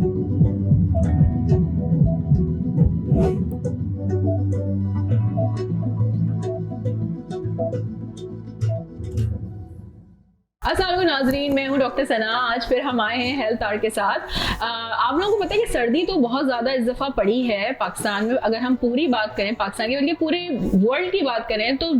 अस्सलाम वालेकुम नाज़रीन, मैं हूं डॉक्टर सना। आज फिर हम आए हैं हेल्थ आर्ट के साथ। आप लोगों को पता है कि सर्दी तो बहुत ज़्यादा इस दफ़ा पड़ी है पाकिस्तान में। अगर हम पूरी बात करें पाकिस्तान की, बल्कि पूरे वर्ल्ड की बात करें, तो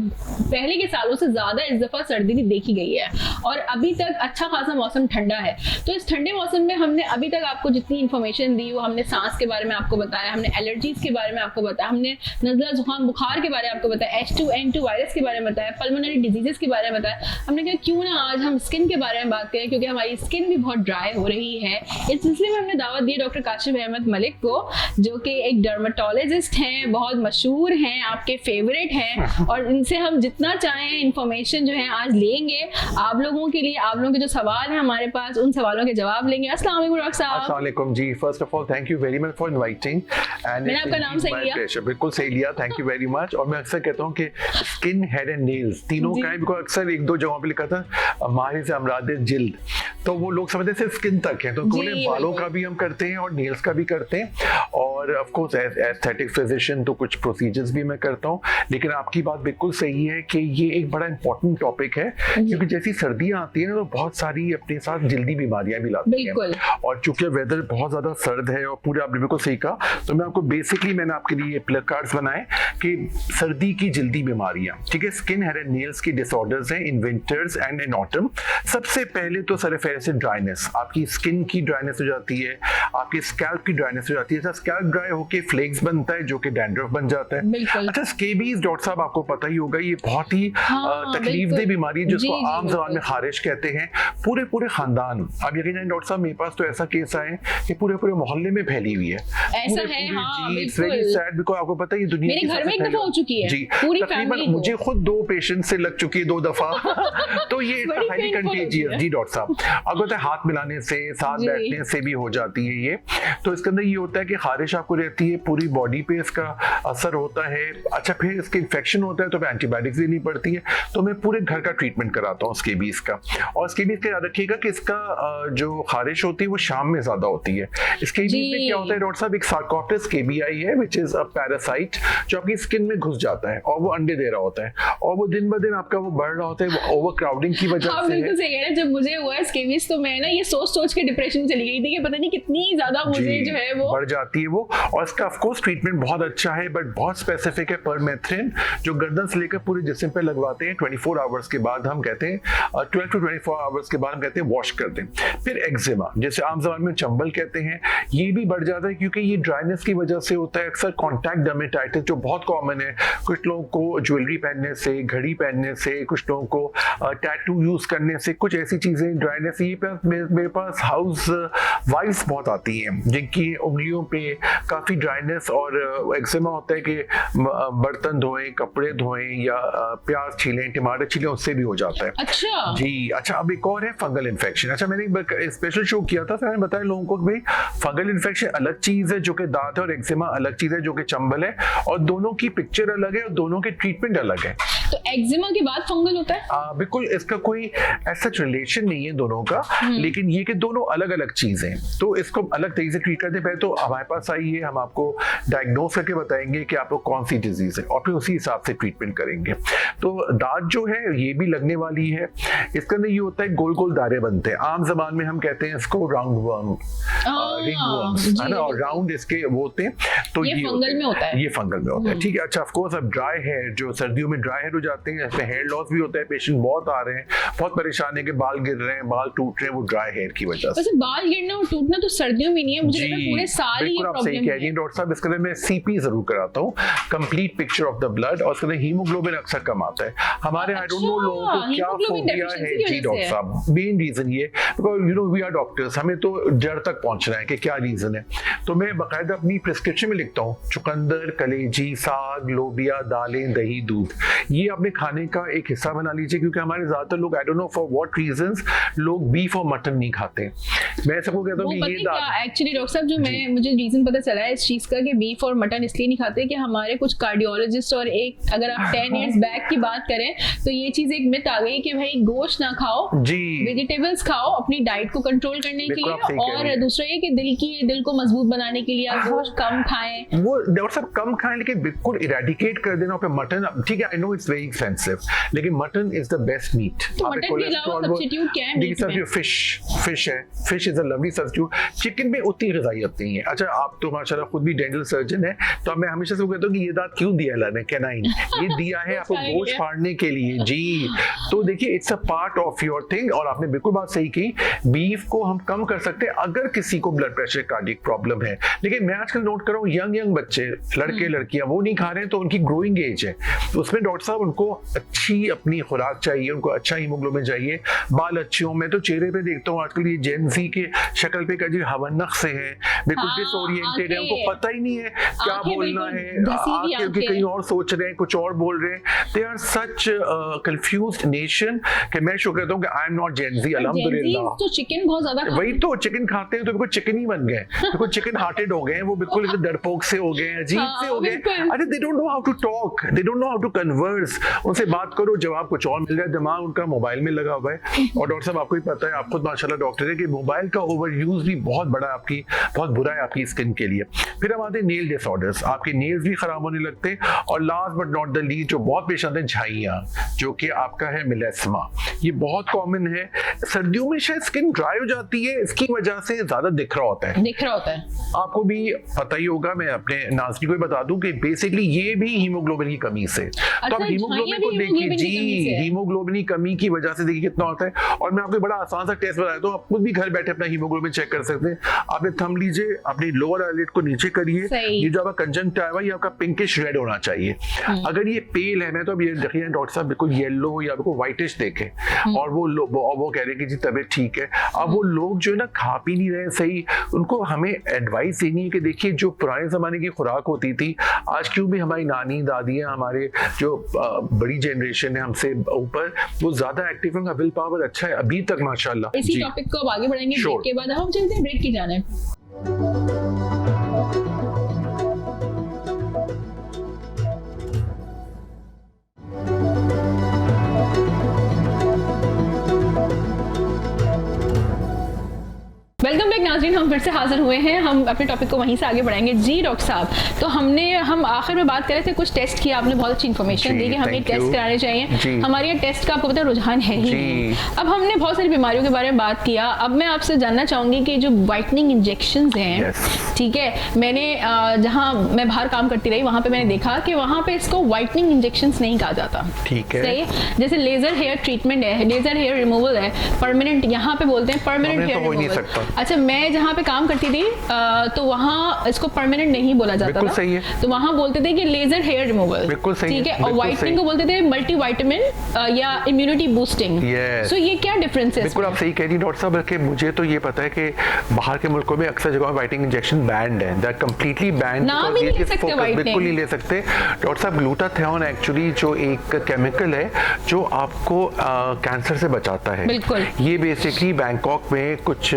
पहले के सालों से ज़्यादा इस दफ़ा सर्दी भी देखी गई है और अभी तक अच्छा खासा मौसम ठंडा है। तो इस ठंडे मौसम में हमने अभी तक आपको जितनी इन्फॉर्मेशन दी वो हमने सांस के बारे में आपको बताया, हमने एलर्जीज़ के बारे में आपको बताया, हमने नज़ला जुकाम बुखार के बारे में आपको बताया, H2N2 वायरस के बारे में बताया, पल्मोनरी डिजीजेस के बारे में बताया। हमने कहा क्यों ना आज हम स्किन के बारे में बात करें, क्योंकि हमारी स्किन भी बहुत ड्राई हो रही है। इस सिलसिले में हमने दावत दी डॉक्टर काशिफ अहमद मलिक को, जो कि एक डर्मेटोलॉजिस्ट हैं, बहुत मशहूर हैं, आपके फेवरेट हैं, और इनसे हम जितना चाहें इंफॉर्मेशन जो है आज लेंगे आप लोगों के लिए। आप लोगों के जो सवाल हैं हमारे पास, उन सवालों के जवाब लेंगे। अस्सलाम वालेकुम डॉक्टर साहब। अस्सलाम वालेकुम जी। First of all thank you very much for inviting and मैंने आपका नाम सही लिया? बिल्कुल सही लिया, थैंक यू वेरी मच। और मैं अक्सर कहता हूँ कि स्किन, हेड एंड नेल्स तीनों का है, बिकॉज अक्सर एक दो जगहों पे लिखा था माहिर से अमराद जिल्द, तो वो लोग समझते हैं सिर्फ स्किन तक है, तो बालों का भी हम करते हैं और नेल्स का भी करते हैं, और ऑफ कोर्स एस्थेटिक फिजिशियन तो कुछ प्रोसीजर्स भी मैं करता हूँ। लेकिन आपकी बात बिल्कुल सही है कि ये एक बड़ा इंपॉर्टेंट टॉपिक है, क्योंकि जैसी सर्दियां आती है ना तो बहुत सारी अपने साथ जल्दी बीमारियां भी लाती हैं, और चूंकि वेदर बहुत ज्यादा सर्द है और पूरे आपने बिल्कुल सही कहा, तो मैं आपको बेसिकली मैंने आपके लिए प्ले कार्ड्स बनाए कि सर्दी की जल्दी बीमारियां, ठीक है, स्किन, हेयर एंड नेल्स की डिसऑर्डर्स हैं in winters and in autumn. सबसे पहले तो सरफेस ड्राइनेस, आपकी स्किन की ड्राइनेस हो जाती है, आपकी स्कैल्प की ड्राइनेस हो जाती है। स्कैल्प ड्राई होके फ्लेक्स बनता है जो कि डैंड्रफ बन जाता है। अच्छा, स्केबीज डॉक्टर साहब आपको पता ही होगा, ये बहुत ही तकलीफदह बीमारी है जिसको आम जबान में खारिश कहते हैं। पूरे पूरे खानदान, अब यकीन है डॉक्टर साहब मेरे पास तो ऐसा केस आए कि पूरे पूरे मोहल्ले में फैली हुई है। ऐसा है, हाँ, जी, इट्स वेरी सैड, बिकॉज़ आपको पता है ये दुनिया मेरे घर में एक दफा हो चुकी है, जी, पूरी फैमिली। मुझे खुद 2 पेशेंट से लग चुकी है 2 दफा। तो ये हाईली कंटेजियस जी डॉक्टर साहब, अगर हाथ मिलाने से, साथ बैठने से भी हो जाती है ये। तो इसके अंदर ये होता है कि खारिश आपको रहती है, पूरी बॉडी पे इसका असर होता है। अच्छा, फिर इसके इन्फेक्शन होता है तो एंटीबायोटिक्स देनी पड़ती है। तो मैं पूरे घर का ट्रीटमेंट कराता हूँ स्केबीज का। और स्केबीज का याद रखिएगा कि इसका जो खारिश होती है वो शाम में ज्यादा होती है। स्केबीज में क्या होता है डॉक्टर साहब, एक सार्कोप्टेरा स्केबियाई है विच इज अ पैरासाइट जो आपकी स्किन में घुस जाता है और वो अंडे दे रहा होता है, और वो दिन ब दिन आपका वो बढ़ रहा होता है, वो ओवर क्राउडिंग की वजह से। बिल्कुल सही कह रहे हैं। जब मुझे हुआ स्केबीज तो मैं ना ये सोच के डिप्रेशन में चली गई थी कि पता नहीं कितनी ज्यादा मुझे जो है वो बढ़ जाती है वो। और इसका ऑफ कोर्स ट्रीटमेंट बहुत अच्छा है, बट बहुत स्पेसिफिक है। परमेथ्रिन जो गर्दन से लेकर पूरे जिस्म पे लगवाते हैं 24 आवर्स के बाद, हम कहते हैं 12 to 24 आवर्स के बाद हम कहते हैं वॉश कर दें। फिर एक्जिमा, जैसे आम ज़बान में चंबल कहते हैं, ये भी बढ़ जाता है क्योंकि ये ड्राइनेस की वजह से होता है। अक्सर कॉन्टैक्ट डर्मेटाइटिस जो बहुत कॉमन है, कुछ लोगों को ज्वेलरी पहनने से, घड़ी पहनने से, कुछ लोगों को टैटू यूज करने से, कुछ ऐसी चीजें ड्राइनेस। ये मेरे पास हाउस वाइफ्स बहुत आती हैं जिनकी उंगलियों पे काफी ड्राइनेस और एक्जिमा होता है कि बर्तन धोएं, कपड़े धोएं या प्याज छीलें, टमाटर छीलें, उससे भी हो जाता है। अच्छा जी। अच्छा, अब एक और है फंगल इन्फेक्शन। अच्छा, मैंने एक स्पेशल शो किया था, मैंने बताया लोगों को कि भाई फंगल इन्फेक्शन अलग चीज है जो कि दांत है, और एक्जिमा अलग चीज है जो कि चंबल है, और दोनों की पिक्चर अलग है और दोनों के ट्रीटमेंट अलग है। तो एक्जिमा के बाद फंगल होता है? बिल्कुल, इसका कोई ऐसा रिलेशन नहीं है दोनों का, लेकिन ये कि दोनों अलग अलग चीजें हैं, तो इसको अलग तरीके से ट्रीट करते हैं। पहले तो हमारे पास आइए, हम आपको डायग्नोस करके बताएंगे कि आपको कौन सी डिजीज है और फिर उसी हिसाब से ट्रीटमेंट करेंगे। तो दांत जो है ये भी लगने वाली है। इसके अंदर ये होता है गोल गोल दारे बनते हैं, आम जबान में हम कहते हैं इसको राउंड वर्म, रिंग वर्म्स, है ना, और राउंड इसके वो होते हैं। तो ये फंगल में होता है, ये फंगल में होता है, ठीक है। अच्छा, ऑफ कोर्स अब ड्राई हेयर, जो सर्दियों में ड्राई हेयर हो जाते हैं, इसमें हेयर लॉस भी होता है। पेशेंट बहुत आ रहे हैं, बहुत परेशान है कि बाल गिर रहे हैं, बाल टूट रहे हैं, वो ड्राई हेयर की वजह से। वैसे बाल गिरना और टूटना तो सर्दियों में नहीं है, मुझे लगता है पूरे साल ही ये प्रॉब्लम है। सही कह रही हैं डॉक्टर साहब। इसके लिए मैं सीपी जरूर कराता हूँ, complete picture of the blood, और इसके लिए हीमोग्लोबिन अक्सर कम आता है हमारे। आई डोंट नो लोगों को क्या फोबिया है। जी डॉक्टर साहब, मेन रीजन ये, because you know we are doctors, हमें तो जड़ तक पहुंचना है कि क्या रीजन है। तो मैं बाकायदा अपनी प्रिस्क्रिप्शन में लिखता हूँ चुकंदर, कलेजी, साग, लोबिया, दालें, दही, दूध, ये ये अपने खाने का एक हिस्सा बना लीजिए, क्योंकि हमारे ज्यादातर लोग, I don't know for what reasons, लोग बीफ और मटन नहीं खाते। मैं सबको कहता हूँ कि ये एक्चुअली डॉक्टर साहब जो मुझे रीजन पता चला है इस चीज का कि बीफ और मटन इसलिए नहीं खाते कि हमारे कुछ कार्डियोलॉजिस्ट, और एक अगर आप 10 इयर्स बैक की बात करें तो ये चीज एक मिथ आ गई कि भाई गोश्त ना खाओ जी, वेजिटेबल्स खाओ अपनी डाइट को कंट्रोल करने के लिए, और दूसरा ये कि दिल को मजबूत बनाने के लिए आप गोश्त कम खाएं। वो डॉक्टर साहब कम खाएं, लेकिन बिल्कुल इरेडिकेट कर देना पे मटन। ठीक है, I know it's very expensive, लेकिन mutton is the best meat. तो मटन के अलावा सब्स्टिट्यूट क्या है मीट में? फिश है, fish is a lovely substitute. Chicken में उतनी ग़िज़ाइयत नहीं है। अच्छा, आप तो माशाल्लाह खुद भी डेंटल सर्जन है, तो मैं हमेशा से कहता हूँ कि ये दांत क्यों दिया अल्लाह ने, कैनाइन ये दिया है आपको गोश्त फाड़ने के लिए जी। तो देखिए it's a part of your thing, और आपने बिल्कुल बात सही की, बीफ को हम कम कर सकते हैं अगर किसी को ब्लड प्रेशर, कार्डियक प्रॉब्लम है। लेकिन मैं आजकल नोट कर रहा हूँ यंग बच्चे, लड़के लड़कियां, वो नहीं खा रहे हैं, तो उनकी ग्रोइंग एज है, तो उसमें डॉक्टर साहब उनको अच्छी अपनी खुराक चाहिए, उनको अच्छा हीमोग्लोबिन चाहिए, बाल अच्छे हों। मैं तो चेहरे पे देखता हूँ आजकल ये जेन ज़ी के शक्ल पे का जी हवन्नक से है, बिल्कुल डिसोरिएंटेड है, उनको पता ही नहीं है क्या बोलना है, आगे कहीं और सोच रहे हैं, कुछ और बोल रहे हैं। They are such confused nation कि मैं शुक्र करता हूँ कि आई एम नॉट जेन ज़ी, अल्हम्दुलिल्लाह। तो चिकन बहुत ज्यादा, वही तो चिकन खाते हैं तो बिल्कुल चिकन ही बन गए, बिल्कुल चिकन हार्टेड हो गए, वो बिल्कुल डरपोक से हो गए, अजीब से हो गए। अरे they don't know how to talk, they don't know how to converse. उनसे बात करो, जवाब कुछ और मिल जाए, दिमाग उनका मोबाइल में लगा हुआ है। और डॉक्टर साहब आपको ही पता है, आप खुद माशाल्लाह डॉक्टर है, कि मोबाइल का ओवर यूज भी बहुत बुरा है आपकी स्किन के लिए। फिर हम आते हैं नेल डिसऑर्डर्स, आपके नेल्स भी खराब होने लगते हैं। और last but not the least जो बहुत पेश आते हैं, झाइयाँ, जो कि आपका है मिलेस्मा, ये बहुत कॉमन है। सर्दियों में शायद स्किन ड्राई हो जाती है, इसकी वजह से ज्यादा दिख रहा होता है। आपको भी पता ही होगा, मैं अपने नाज़रीन को बता दूं कि बेसिकली ये भी हीमोग्लोबिन की कमी से। तो आप हीमोग्लोबिन को देखिए जी, हीमोग्लोबिन की कमी की वजह से देखिए कितना होता है। और मैं आपको बड़ा आसान सा टेस्ट बताया, तो आप खुद भी घर बैठे अपना हीमोग्लोबिन चेक कर सकते हैं। आपने थंब लीजिए, अपनी लोअर आईलिड को नीचे करिए, ये जो आपका कंजंक्टिवा है ये आपका पिंकिश रेड होना चाहिए। अगर ये पेल है, मैं तो अब ये देखिए डॉक्टर साहब बिल्कुल येलो या आपको व्हाइटिश देखे, और वो कह रहे हैं कि जी तबीयत ठीक है। अब वो लोग जो है ना खा पी नहीं रहे सही, उनको हमें एडवाइस देनी है कि देखिए जो पुराने जमाने की खुराक होती थी, आज क्यों भी हमारी नानी दादियां, हमारे जो बड़ी जनरेशन है हमसे ऊपर, वो ज्यादा एक्टिव है, उनका विल पावर अच्छा है अभी तक माशाल्लाह। इसी टॉपिक को अब आगे बढ़ाएंगे ब्रेक के बाद। हम चलते हैं ब्रेक की जाने। वेलकम बैक नाज़रीन, हम फिर से हाजिर हुए हैं। हम अपने टॉपिक को वहीं से आगे बढ़ाएंगे जी। डॉक्टर साहब, तो हम आखिर में बात कर रहे थे, कुछ टेस्ट किया आपने, बहुत अच्छी इन्फॉर्मेशन दी कि हमें टेस्ट कराने चाहिए। हमारे यहाँ टेस्ट का आपको पता रुझान है ही नहीं। अब हमने बहुत सारी बीमारियों के बारे में बात किया, अब मैं आपसे जानना चाहूंगी कि जो वाइटनिंग इंजेक्शंस हैं, ठीक है, मैंने जहाँ मैं बाहर काम करती रही वहाँ पे मैंने देखा कि वहाँ पे इसको वाइटनिंग इंजेक्शंस नहीं कहा जाता, ठीक है, सही। जैसे लेजर हेयर ट्रीटमेंट है, लेजर हेयर रिमूवल है, परमानेंट यहाँ पे बोलते हैं परमानेंट हेयर रिमूवल। अच्छा, मैं जहाँ पे काम करती थी तो वहाँ इसको परमानेंट नहीं बोला जाता था, सही है। तो वहाँ बोलते थे कि लेजर हेयर रिमूवल, ठीक है, और व्हाइटनिंग को बोलते थे मल्टीविटामिन या इम्यूनिटी बूस्टिंग। सो ये क्या डिफरेंस है? बिल्कुल आप सही कह रही डॉक्टर साहब, बल्कि मुझे तो ये पता है कि बाहर के मुल्कों में अक्सर जगह व्हाइटनिंग इंजेक्शन बैंड है, दैट कंप्लीटली बैंड, बिल्कुल नहीं ले सकते। डॉक्टर साहब ग्लूटाथियोन एक्चुअली जो एक केमिकल है जो आपको कैंसर से बचाता है, बिल्कुल। ये बेसिकली बैंकॉक में कुछ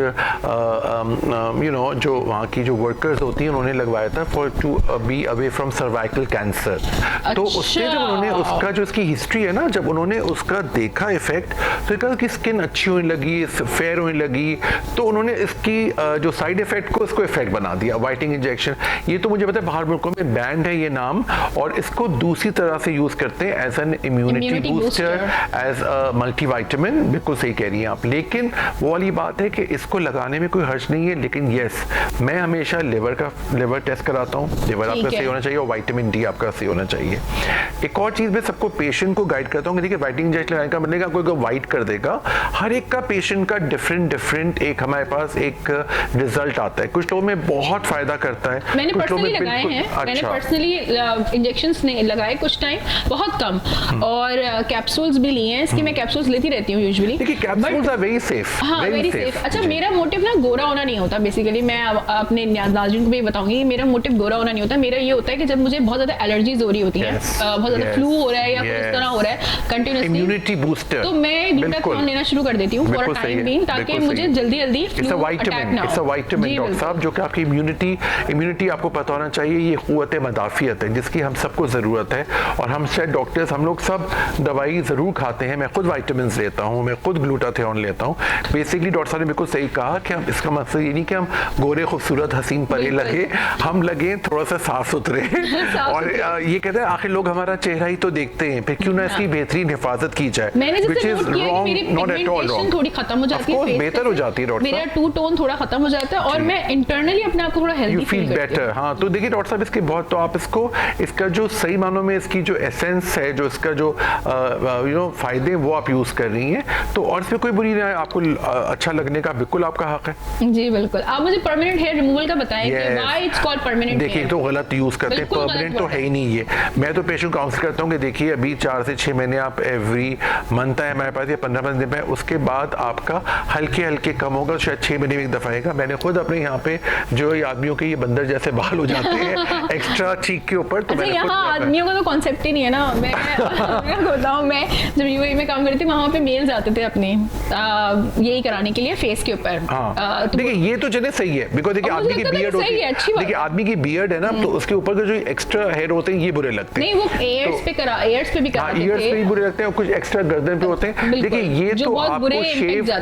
जो वहाँ की जो वर्कर्स होती हैं उन्होंने लगवाया था for to be away from cervical cancer. तो उससे जब उन्होंने उसका जो इसकी हिस्ट्री है ना, जब उन्होंने उसका देखा इफेक्ट, तो कहा कि स्किन अच्छी होने लगी, फेयर होने लगी, तो उन्होंने इसकी जो साइड इफेक्ट को इसको इफेक्ट बना दिया, व्हाइटनिंग इंजेक्शन। ये तो मुझे पता है बाहर मुल्कों में बैंड है ये नाम, और इसको दूसरी तरह से यूज करते हैं as an immunity booster, as a multivitamin. बिल्कुल सही कह रही हैं आप, लेकिन वो वाली बात है कि इसको लगाने में कोई हर्ज नहीं है। लेकिन यस, मैं हमेशा लिवर टेस्ट कराता हूँ, लिवर आपका सही होना चाहिए और विटामिन डी आपका सही होना चाहिए। एक और चीज मैं सबको पेशेंट को गाइड करता हूँ, देखिए व्हाइटनिंग इंजेक्शन लगाने का मतलब कोई व्हाइट कर देगा, हर एक का पेशेंट का डिफरेंट एक हमारे पास एक रिजल्ट आता है। कुछ लोगों में बहुत फायदा करता है, मैंने पर्सनली लगाए हैं, मैंने पर्सनली इंजेक्शंस नहीं लगाए कुछ टाइम, बहुत कम, और कैप्सूल्स भी लिए हैं इसकी, मैं कैप्सूल्स लेती रहती हूँ यूजुअली। देखिए कैप्सूल्स आर वेरी सेफ, हाँ वेरी सेफ। अच्छा, मेरा मोटिव ना गोरा होना नहीं होता बेसिकली, मैं अपने नाज़रीन को भी बताऊंगी, मेरा मोटिव गोरा होना नहीं होता, मेरा ये होता है कि जब मुझे बहुत ज्यादा एलर्जीज हो रही होती हैं, बहुत ज्यादा फ्लू हो रहा है या कुछ इस तरह हो रहा है कंटिन्यूअसली, इम्यूनिटी बूस्टर, तो मैं ग्लूटाथियोन लेना शुरू कर देती हूँ फॉर अ टाइम बीइंग, ताकि मुझे जल्दी जल्दी इट्स अ विटामिन डॉक्टर साहब, जो कि आपकी इम्यूनिटी आपको पता होना चाहिए, ये क़ुव्वत मदाफ़ियत है जिसकी हम सबको ज़रूरत है। और हम शायद डॉक्टर्स हम लोग सब दवाई ज़रूर खाते हैं, मैं खुद विटामिन लेता हूँ, मैं खुद ग्लूटाथियोन लेता हूँ। बेसिकली डॉक्टर साहब ने बिल्कुल सही कहा कि हम, इसका मकसद ये नहीं कि हम गोरे खूबसूरत हसीन परे लगे, हम लगे थोड़ा सा साफ सुथरे और ये कहते हैं आखिर लोग हमारा चेहरा ही तो देखते हैं, फिर क्यों ना इसकी बेहतरीन हिफाजत की जाए, which is wrong, not at all wrong, थोड़ी खत्म हो जाती है, बेहतर हो जाती है डॉक्टर साहब, मेरा टू टोन थोड़ा खत्म हो जाता है और मैं इंटरनली अपने आप को थोड़ा हेल्दी फील बेटर। हाँ, तो देखिए डॉक्टर साहब इसके बहुत, तो आप इसको, इसका जो सही मानों में इसकी जो एसेंस है, जो इसका जो फायदे वो आप यूज कर रही हैं, तो और इसमें कोई बुरी नहीं है, आपको अच्छा लगने का बिल्कुल आपका हक है। जी बिल्कुल। आप मुझे परमानेंट हेयर रिमूवल का बताएं कि व्हाई इट्स कॉल्ड परमानेंट। देखिए तो गलत यूज करते हैं, परमानेंट तो है ही नहीं ये। मैं तो पेशेंट काउंसिल करता हूँ कि देखिए अभी 4 से 6 महीने आप एवरी मंथ है हमारे पास, या 15 दिन में, उसके बाद आपका हल्के हल्के कम होगा, शायद 6 महीने में एक दफा आएगा। मैंने खुद अपने यहाँ पे जो आदमियों के ये बंदर जैसे बाल हो जाते हैं एक्स्ट्रा चीक के ऊपर, तो मैंने यहाँ आदमियों का तो कॉन्सेप्ट ही नहीं है ना। मैं बताऊँ, मैं जब यूएई में काम करती थी वहाँ पे मेल्स आते थे अपने यही कराने के लिए फेस के ऊपर। देखिए ये तो चले सही है, बिकॉज देखिए आदमी की बियर्ड होती है, देखिए आदमी की बियर्ड है ना, तो उसके ऊपर के जो एक्स्ट्रा हेयर होते हैं ये बुरे लगते हैं। नहीं, वो एयर्स पे भी कराते थे, एयर्स पे भी बुरे लगते हैं, और कुछ एक्स्ट्रा गर्दन पे होते हैं। देखिए ये तो आपको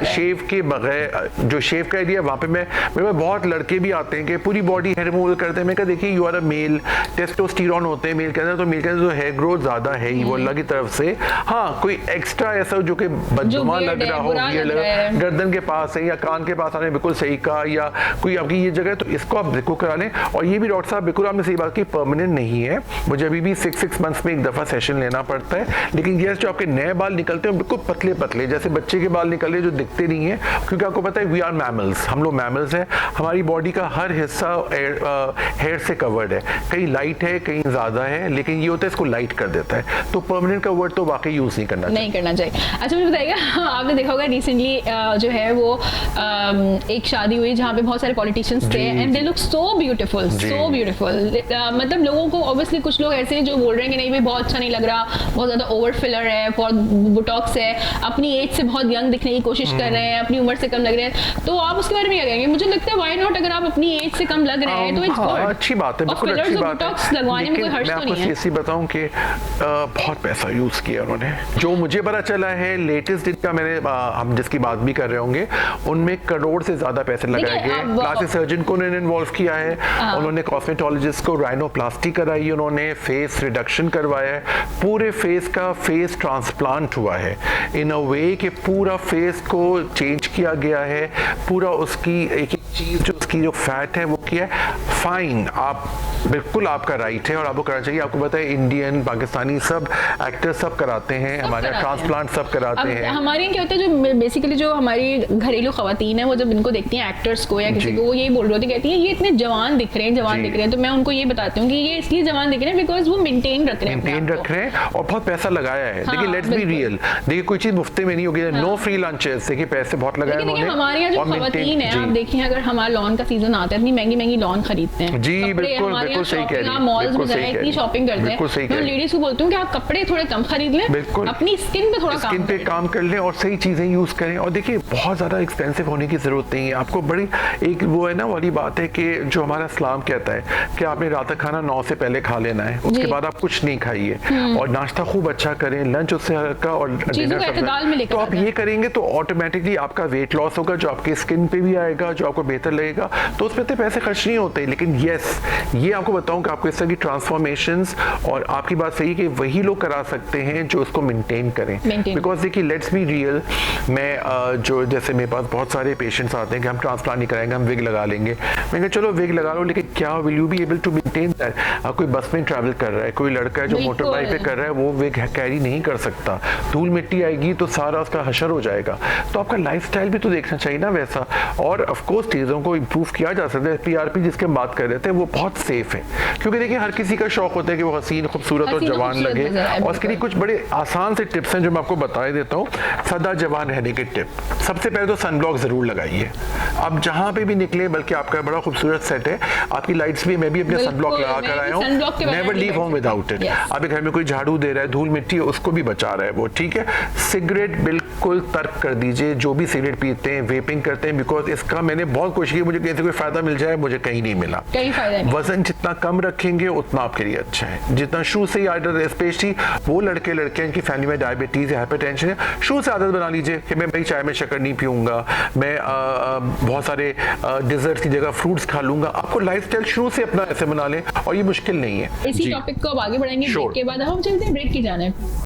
शेव के बगैर, जो शेव का एरिया वहाँ पे मेरे बहुत लड़के भी आते हैं कि पूरी बॉडी हेयर रिमूवल करते हैं। मैं कहा देखिए you are a male, testosterone होते हैं मेल के अंदर, तो मेल के अंदर जो हेयर ग्रोथ ज्यादा है ही वो अल्लाह की तरफ से। हाँ, कोई एक्स्ट्रा ऐसा जो कि बदजुमा लग रहा हो, गर्दन के पास है या कान के पास आने, बिल्कुल सही कहा, या कोई आपकी ये जगह, तो इसको आप देखो करा लें। और ये भी डॉक्टर साहब बिल्कुल आपने सही बात की, परमानेंट नहीं है, मुझे अभी भी 6 मंथ्स में एक दफा सेशन लेना पड़ता है। लेकिन ये जो आपके नए बाल निकलते हैं बिल्कुल पतले पतले, जैसे बच्चे के बाल निकले जो दिखते नहीं है, क्योंकि आपको पता है वी आर मैमल्स, हम लोग मैमल्स हैं, हमारी बॉडी का हर हिस्सा हेयर से कवर्ड है, कहीं लाइट है कहीं ज्यादा है, लेकिन ये होता है इसको लाइट कर देता है। तो परमानेंट का वर्ड तो वाकई यूज नहीं करना चाहिए। अच्छा मुझे बताइएगा, आपने देखा होगा रिसेंटली जो है वो एक शादी हुई जहाँ पे बहुत सारे पॉलिटिशियंस थे and they look so beautiful, so beautiful. मतलब लोगों को ऑब्वियसली कुछ लोग ऐसे हैं जो बोल रहे हैं कि नहीं भाई बहुत अच्छा नहीं लग रहा, बहुत ज्यादा ओवर फिलर है, बहुत बोटॉक्स है, अपनी एज से बहुत यंग दिखने की कोशिश कर रहे हैं, अपनी उम्र से कम लग रहे हैं। तो आप उसके बारे में क्या कहेंगे? मुझे लगता है व्हाई नॉट, अगर आप अपनी एज से कम लग रहे हैं तो इट्स गुड, अच्छी बात है, बिल्कुल अच्छी बात है। लगवाने में कोई हर्ज तो नहीं है। ऐसी बताऊं कि बहुत पैसा यूज किया उन्होंने। जो मुझे पता चला है लेटेस्ट दिन का, मैंने हम जिसकी बात भी कर रहे होंगे, उनमें करोड़ से ज्यादा पैसे लगाए गए। प्लास्टिक सर्जन को उन्होंने इन्वॉल्व किया है, उन्होंने कॉस्मेटोलॉजिस्ट को राइनोप्लास्टी कराई, उन्होंने फेस रिडक्शन करवाया है, पूरे फेस का फेस ट्रांसप्लांट हुआ है इन अ वे कि पूरा फेस को चेंज किया गया है, पूरा उसकी एक चीज जो उसकी जो फैट है वो किया है। फाइन, आप बिल्कुल आपका राइट है और आपको करना चाहिए। आपको पता है इंडियन पाकिस्तानी सब एक्टर्स सब कराते हैं, हमारे ट्रांसप्लांट सब कराते हैं। हमारे क्या होता है, जो बेसिकली जो हमारी घरेलू खवातीन है वो जब इनको देखती हैं एक्टर्स को या किसी को, वो यही बोल रही होती, कहती है ये इतने जवान दिख रहे हैं, तो मैं उनको ये बताती हूँ कि ये इसलिए जवान दिख रहे हैं बिकॉज वो मेंटेन रख रहे हैं और बहुत पैसा लगाया है। देखिए लेट्स बी रियल, देखिए कोई चीज मुफ्त में नहीं होगी, नो फ्री लंचेस, देखिए पैसे बहुत लगाए उन्होंने। हमारे यहाँ जो खवातीन है, आप देखिए अगर हमारा लॉन का सीजन आता है, इतनी महंगी महंगी लॉन खरीदते हैं। जी बिल्कुल बिल्कुल सही कह रही हैं, मॉल्स में जाए इतनी शॉपिंग करते हैं। मैं लेडीज को बोलती हूँ कि आप कपड़े थोड़े कम खरीद लें, बिल्कुल अपनी स्किन पे थोड़ा काम कर लें और सही चीजें यूज करें। और देखिए बहुत ज्यादा एक्सपेंसिव होने की जरूरत नहीं है आपको। बड़ी एक वो है ना वाली बात है कि जो हमारा इस्लाम कहता है कि आपने रात का खाना 9 से पहले खा लेना है, उसके बाद आप कुछ नहीं खाइए और नाश्ता खूब अच्छा करें, लंच उससे हल्का और डिनर। तो आप ये करेंगे तो ऑटोमेटिकली आपका वेट लॉस होगा, जो आपके स्किन पे भी आएगा, जो आपको बेहतर लगेगा। तो उसमें इतने पैसे खर्च नहीं होते। लेकिन यस, ये आपको बताऊं कि आपको इस तरह की ट्रांसफॉर्मेशंस, और आपकी बात सही कि वही लोग करा सकते हैं जो उसको मेंटेन करें। बिकॉज देखिए लेट्स बी रियल, मैं जो जैसे मेरे पास बहुत सारे पेशेंट्स आते हैं कि हम ट्रांसप्लांट नहीं कराएंगे, हम विग लगा लेंगे। मैंने कहा चलो विग लगा लो, लेकिन क्या will you be able to maintain that? कोई बस में ट्रैवल कर रहा है, कोई लड़का है जो मोटर बाइक पे कर रहा है, वो विग कैरी नहीं कर सकता, धूल मिट्टी आएगी तो सारा उसका हशर हो जाएगा। तो आपका लाइफस्टाइल भी तो देखना चाहिए ना वैसा। और ऑफ कोर्स चीज़ों को इम्प्रूव किया जा सकता है। PRP जिसके हम बात कर रहे थे वो बहुत सेफ है, क्योंकि देखिए हर किसी का शौक होता है कि वो हसीन खूबसूरत और जवान लगे, और उसके लिए कुछ बड़े आसान से टिप्स हैं जो मैं आपको बता देता हूँ। सदा जवान रहने के टिप, सबसे पहले तो सनब्लॉक जरूर लगाइए। आप जहाँ पे भी निकले, बल्कि आपका बड़ा खूबसूरत सेट है, आपकी लाइट्स भी, मैं भी अपने सनब्लॉक लगा कर आया हूँ। Never leave home without it. आपके घर में कोई झाड़ू दे रहा है, धूल मिट्टी उसको भी बचा रहा है वो, ठीक है। सिगरेट बिल्कुल तर्क कर दीजिए, जो भी सिगरेट पीते हैं, वेपिंग करते हैं, बिकॉज इसका मैंने बहुत कोशिश की, मुझे कहीं से कोई फायदा मिल जाए, मुझे कहीं नहीं मिला। वजन जितना कम रखेंगे उतना आपके लिए अच्छा है। जितना शुरू से ही आदत, स्पेशली वो लड़के लड़कियां जिनकी फैमिली में डायबिटीज या हाइपरटेंशन है, शुरू से आदत बना लीजिए कि मैं भाई चाय में शक्कर नहीं पीऊंगा, मैं बहुत सारे डिजर्ट की जगह फ्रूट्स खा लूंगा। आपको लाइफस्टाइल शुरू से अपना ऐसे बना लें, और ये मुश्किल नहीं है। इसी टॉपिक को अब आगे बढ़ाएंगे ब्रेक के बाद। हम चलते हैं ब्रेक की जानिब।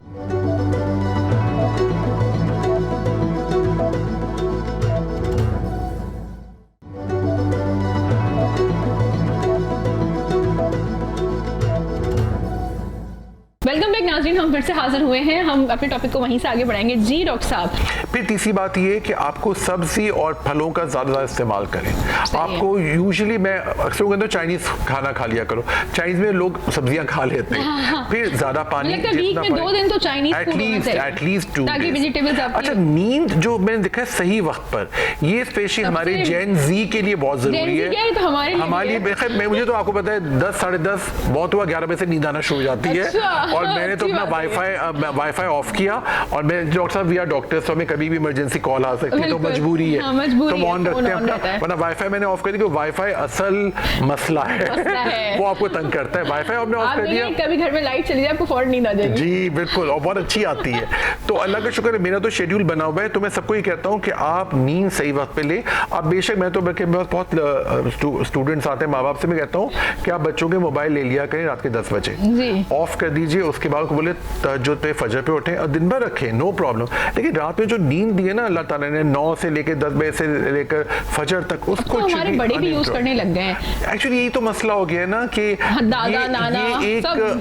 वेलकम बैक नाज़रीन, हम फिर से हाजिर हुए हैं। हम अपने टॉपिक को वहीं से आगे बढ़ाएंगे। जी डॉक्टर साहब, फिर तीसरी बात ये कि आपको सब्जी और फलों का ज्यादा इस्तेमाल करें। आपको यूजुअली, मैं अक्सर कहता हूँ चाइनीज खाना खा लिया करो। चाइनीज में लोग सब्जियां खा लेते हैं, फिर ज्यादा पानी, वीक में 2 दिन तो चाइनीज एटलीस्ट 2 ताकि वेजिटेबल्स। अच्छा, नींद जो मैंने देखा है सही वक्त पर, ये स्पेशली हमारे जेन जी के लिए बहुत जरूरी है। तो हमारे मुझे तो आपको पता है 10 साढ़े 10 बहुत हुआ 11 बजे से नींद आना शुरू हो जाती है। और मैंने तो अपना वाईफाई ऑफ किया, और मैं डॉक्टर साहब, वी आर डॉक्टर्स, तो हमें कभी भी इमरजेंसी कॉल आ सकती है, तो मजबूरी है, तो ऑन रखते हैं अपना। वरना वाईफाई मैंने ऑफ कर दिया, क्योंकि वाईफाई असल मसला है, वो आपको तंग करता है। वाईफाई आपने ऑफ कर दिया, कभी घर में लाइट चली जाए आपको फौरन नींद आ जाएगी। जी बिल्कुल, और बहुत अच्छी आती है। तो अल्लाह का शुक्र है, मेरा तो शेड्यूल बना हुआ है। तो मैं सबको ये कहता हूँ कि आप नींद सही वक्त पे ले। आप बेशक, मैं तो बहुत स्टूडेंट्स आते हैं, माँ बाप से मैं कहता हूँ कि आप बच्चों के मोबाइल ले लिया करें रात के 10 बजे, ऑफ कर दीजिए। उसके बाद बोले तहज्जुद पे, फजर पे उठें और दिन भर रखें, नो प्रॉब्लम। लेकिन रात में जो नींद दी है ना अल्लाह ताला ने, 9 से लेकर 10 बजे से लेकर फजर तक, उसको तो हमारे बड़े भी यूज करने लग गए हैं। एक्चुअली यही तो मसला हो गया है ना कि दादा नाना ये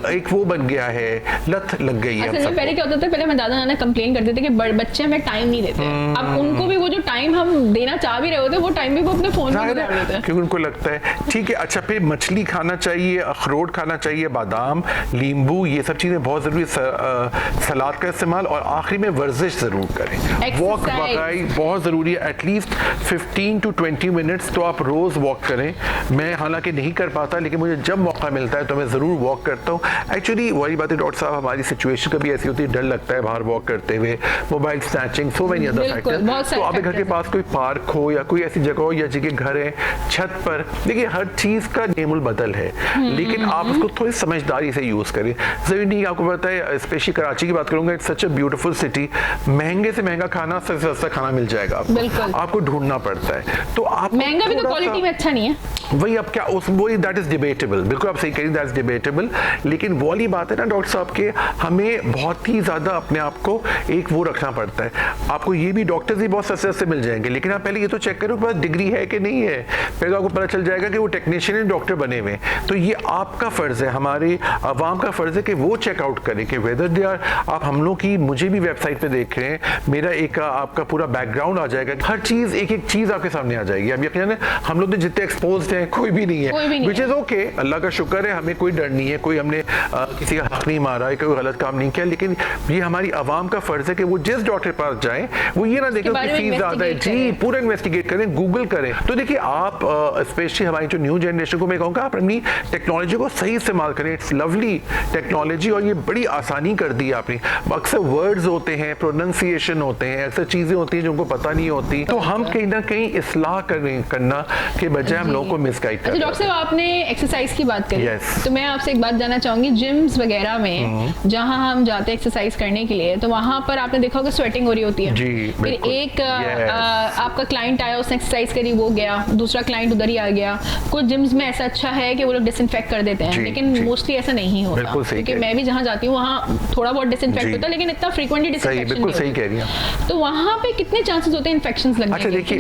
एक वो बन गया है, लत लग गई है। पहले क्या होता था, पहले दादा नाना कंप्लेन करते थे कि बच्चे हमें टाइम नहीं देते। अब उनको भी वो जो टाइम हम देना चाह भी रहे होते, वो टाइम भी वो अपने फोन में गुजार देते हैं, क्योंकि उनको लगता है ठीक है। अच्छा, फिर मछली खाना चाहिए, अखरोट खाना चाहिए, बादाम, नींबू, ये सब चीजें बहुत जरूरी। सलाद का इस्तेमाल, और आखिरी में वर्जिश जरूर करें। वॉक वकाई बहुत ज़रूरी है, एटलीस्ट 15 to 20 मिनट्स तो आप रोज़ वॉक करें। मैं हालांकि नहीं कर पाता, लेकिन मुझे जब मौका मिलता है तो मैं ज़रूर वॉक करता हूँ। एक्चुअली वही बात है डॉक्टर साहब, हमारी सिचुएशन कभी ऐसी होती है, डर लगता है बाहर वॉक करते हुए, mobile snatching, so many other factors. तो आपके घर के पास कोई पार्क हो या कोई ऐसी जगह हो, या जिनके घर है छत पर, देखिए हर चीज़ का नेमुल बदल है, लेकिन आप उसको थोड़ी समझदारी से यूज़ करें। ज़रूरी नहीं, आपको पता है, स्पेशली कराची की बात करूंगा, it's such a beautiful city, महंगे से महंगा खाना, सबसे सस्ता खाना मिल जाएगा आपको ढूंढना पड़ता है। तो आप महंगा भी तो क्वालिटी में अच्छा नहीं है। वही अब क्या वही दैट इज डिबेटेबल, बिल्कुल आप सही कह रही हैं, दैट इज डिबेटेबल। लेकिन वो वाली बात है ना डॉक्टर साहब के, हमें बहुत ही ज्यादा अपने आप को एक वो रखना पड़ता है। आपको ये भी डॉक्टर्स भी बहुत सस्ते सस्ते मिल जाएंगे, लेकिन आप पहले ये तो चेक करो कि डिग्री है कि नहीं है, फिर आपको पता चल जाएगा कि वो टेक्नीशियन डॉक्टर बने हुए। तो ये आपका फर्ज है, हमारे अवाम का फर्ज है कि वो चेकआउट करें कि वेदर दे आर। आप हम लोग की, मुझे भी वेबसाइट पे देख रहे हैं, मेरा एक आपका पूरा बैकग्राउंड आ जाएगा, हर चीज एक एक चीज आपके सामने आ जाएगी। अब यकीन है हम लोग तो जितने एक्सपोज्ड हैं कोई भी नहीं है, विच इज ओके, अल्लाह का शुक्र है, हमें कोई डर नहीं है, कोई हमने किसी का हक नहीं मारा है, कोई गलत काम नहीं किया। लेकिन ये हमारी आवाम का फर्ज है कि वो जिस डॉक्टर के पास जाएं, वो ये ना देखें कि फीस ज्यादा है, जी पूरा इन्वेस्टिगेट करें, गूगल करें। तो देखिए आप स्पेशली हमारी जो न्यू जनरेशन को मैं कहूँगा, आप अपनी टेक्नोलॉजी को सही इस्तेमाल करें। इट्स लवली टेक्नोलॉजी, और ये बड़ी आसानी कर दी है आपने। अक्सर वर्ड्स होते हैं, प्रोनाउंसिएशन होते हैं, अक्सर चीजें होती हैं जो उनको पता नहीं होती, तो हम कहीं ना कहीं इस्लाह करना के बजाय हम लोगों को मिसगाइड करते हैं। डॉक्टर साहब, आपने एक्सरसाइज की बात करी, तो मैं आपसे एक बात जानना चाहूंगी, जिम्स वगैरह में जहां हम जाते हैं एक्सरसाइज करने के लिए, तो वहां पर आपने देखा होगा स्वेटिंग हो रही होती है। फिर एक आपका क्लाइंट आया, उसने एक्सरसाइज करी, वो गया, दूसरा क्लाइंट उधर ही आ गया। कुछ जिम्स में ऐसा अच्छा है कि वो लोग डिसइंफेक्ट कर देते हैं, लेकिन मोस्टली ऐसा नहीं होता, क्योंकि मैं भी जहां जाती हूँ वहां थोड़ा बहुत डिसइंफेक्ट होता है, लेकिन इतना फ्रीक्वेंटली डिसइंफेक्शन नहीं होता। सही कह रही हैं। तो वहां पे कितने चांसेस होते हैं इन्फेक्शंस लगने के? अच्छा देखिए,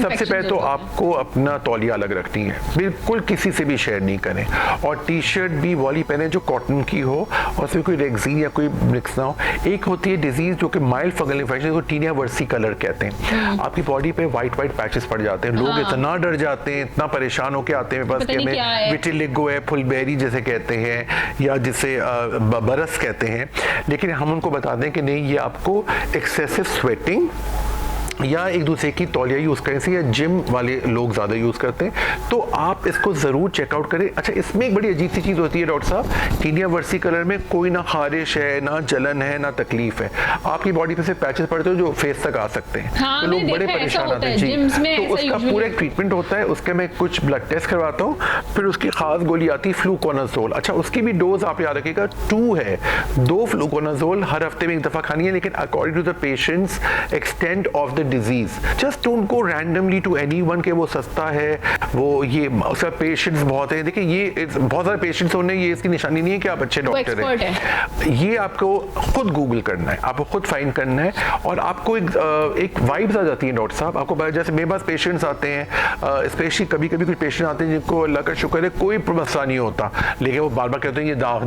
सबसे सबसे पहले तो आपको अपना तौलिया अलग रखनी है, बिल्कुल किसी से भी शेयर नहीं करें, और टी शर्ट भी वाली पहने जो कॉटन की हो और उसमें कोई रेक्सीन या कोई मिक्स ना हो। एक होती है डिजीज जो कि माइल्ड फंगल इन्फेक्शन, जिसको टीनिया वर्सी कलर कहते हैं। आपकी बॉडी पे वाइट पैचेस पड़ जाते हैं, लोग इतना डर जाते हैं, इतना परेशान होकर आते हैं बस कि हमें विटिलिगो है, फुलबेरी जैसे कहते हैं, या जिसे बरस कहते हैं। लेकिन हम उनको बता दें कि नहीं, ये आपको एक्सेसिव स्वेटिंग या एक दूसरे की तौलिया यूज़ करने से, या जिम वाले लोग ज़्यादा यूज़ करते हैं, तो आप इसको ज़रूर चेकआउट करें। अच्छा, इसमें एक बड़ी अजीब सी चीज़ होती है डॉक्टर साहब, टीनिया वर्सी कलर में कोई ना खारिश है, ना जलन है, ना तकलीफ है, आपकी बॉडी पे से पैचेस पड़ते हैं जो फेस तक आ सकते हैं। तो लोग बड़े परेशान आते हैं जी। तो उसका पूरा एक ट्रीटमेंट होता है, उसके मैं कुछ ब्लड टेस्ट करवाता हूँ, फिर उसकी खास गोली आती है फ्लूकोनाजोल। अच्छा, उसकी भी डोज आप याद रखिएगा 2 है, 2 फ्लूकोनाजोल हर हफ्ते में एक दफ़ा खानी है, लेकिन according to the patient's extent of the disease. Just don't go randomly to anyone के वो सस्ता है, वो ये उसका पेशेंट्स बहुत है। देखिए, ये बहुत सारे पेशेंट्स होने, ये इसकी निशानी नहीं है कि आप अच्छे डॉक्टर हैं। ये आपको खुद गूगल करना है, आपको खुद फाइंड करना है, और आपको एक वाइब्स आ जाती है डॉक्टर साहब। आपको जैसे मेरे पास पेशेंट्स आते हैं, स्पेशली कभी कभी कुछ पेशेंट आते हैं जिनको अल्लाह का शुक्र है कोई मसला नहीं होता, लेकिन वो बार बार कहते हैं ये दाग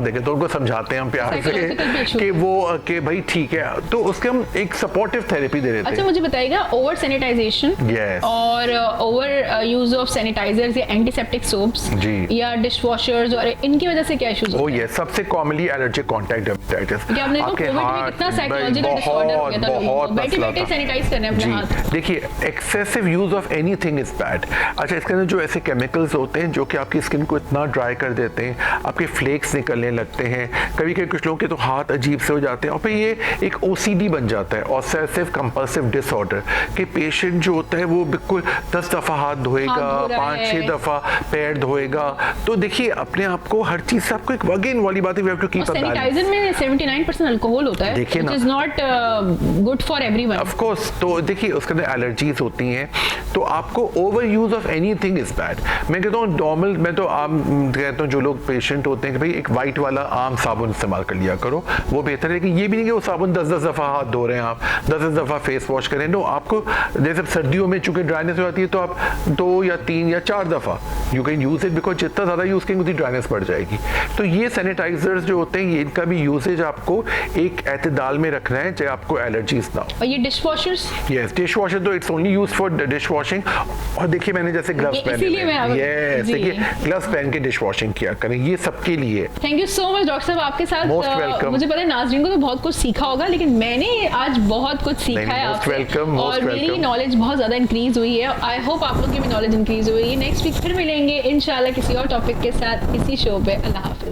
देखें, तो उनको समझाते हैं हम प्यार से कि वो कि भाई ठीक है, तो उसके हम एक सपोर्टिव थेरेपी दे देते हैं। अच्छा, मुझे बताइएगा, ओवर सैनिटाइजेशन और ओवर यूज ऑफ सैनिटाइजर्स या एंटीसेप्टिक सोप्स या डिशवॉशर्स, और इनकी वजह से क्या इश्यूज होते हैं? सबसे कॉमनली एलर्जिक कांटेक्ट डायबिटीज। क्या आपने देखा कोविड में कितना साइकोलॉजिकल डिसऑर्डर हो गया था लोगों को, बैठे सैनिटाइज करने अपने हाथ। देखिए, excessive use of anything is bad. अच्छा, इसके अंदर जो ऐसे केमिकल्स होते हैं जो कि आपकी स्किन को इतना ड्राई कर देते हैं, आपके फ्लेक्स निकलने लगते हैं, कभी कभी कुछ लोगों के तो हाथ अजीब से हो जाते हैं, और फिर ये एक ओसीडी बन जाता है, ऑब्सेसिव कंपल्सिव डिसऑर्डर, कि पेशेंट जो होता है वो बिल्कुल 10 दफ़ा हाथ धोएगा, 5-6 दफ़ा पैर धोएगा। तो देखिए, अपने आप को हर चीज़ से आपको एक अगेन वाली बात है, we have to keep a balance. Sanitiser में 79% अल्कोहल होता है, देखिए ना, which is not good for everyone. Of course. तो देखिए, उसके अंदर एलर्जीज होती हैं, तो आपको over use of anything is bad. मैं कहता हूँ नॉर्मल, मैं तो आम कहता हूँ जो लोग पेशेंट होते हैं कि भाई एक वाइट वाला आम साबुन इस्तेमाल कर लिया करो, वो बेहतर है। कि ये भी नहीं कि वो साबुन 10-10 दफ़ा हाथ धो रहे हैं, आप 10-10 दफ़ा फेस वॉश करें। नो, आपको जैसे सर्दियों में चूंकि ड्राइनेस हो जाती है, तो आप 2 या 3 या 4 दफ़ा you can use it, because जितना ज़्यादा यूज़ करेंगे उतनी ड्राइनेस बढ़ जाएगी। तो ये सैनिटाइजर्स जो होते हैं, ये इनका भी यूसेज आपको एक एतदाल में रखना है, चाहे आपको एलर्जीज ना हो। और ये डिशवॉशर्स? यस, डिशवॉशर तो it's only use for dish washing. और देखिए, मैंने जैसे ग्लव्स पहने, यस, देखिए ग्लव्स पहन के डिश वॉशिंग किया करें, ये सबके लिए। Thank you so much doctor साहब, आपके साथ मुझे पता है नाज़रीन को तो बहुत कुछ सीखा होगा, लेकिन मैंने आज बहुत कुछ सीखा है आपसे, और मेरी नॉलेज बहुत ज़्यादा इंक्रीज हुई है। आई होप आप लोग की भी नॉलेज इंक्रीज हुई है। नेक्स्ट वीक फिर मिलेंगे इंशाल्लाह किसी और टॉपिक के साथ इसी शो पे। अल्लाह हाफिज़।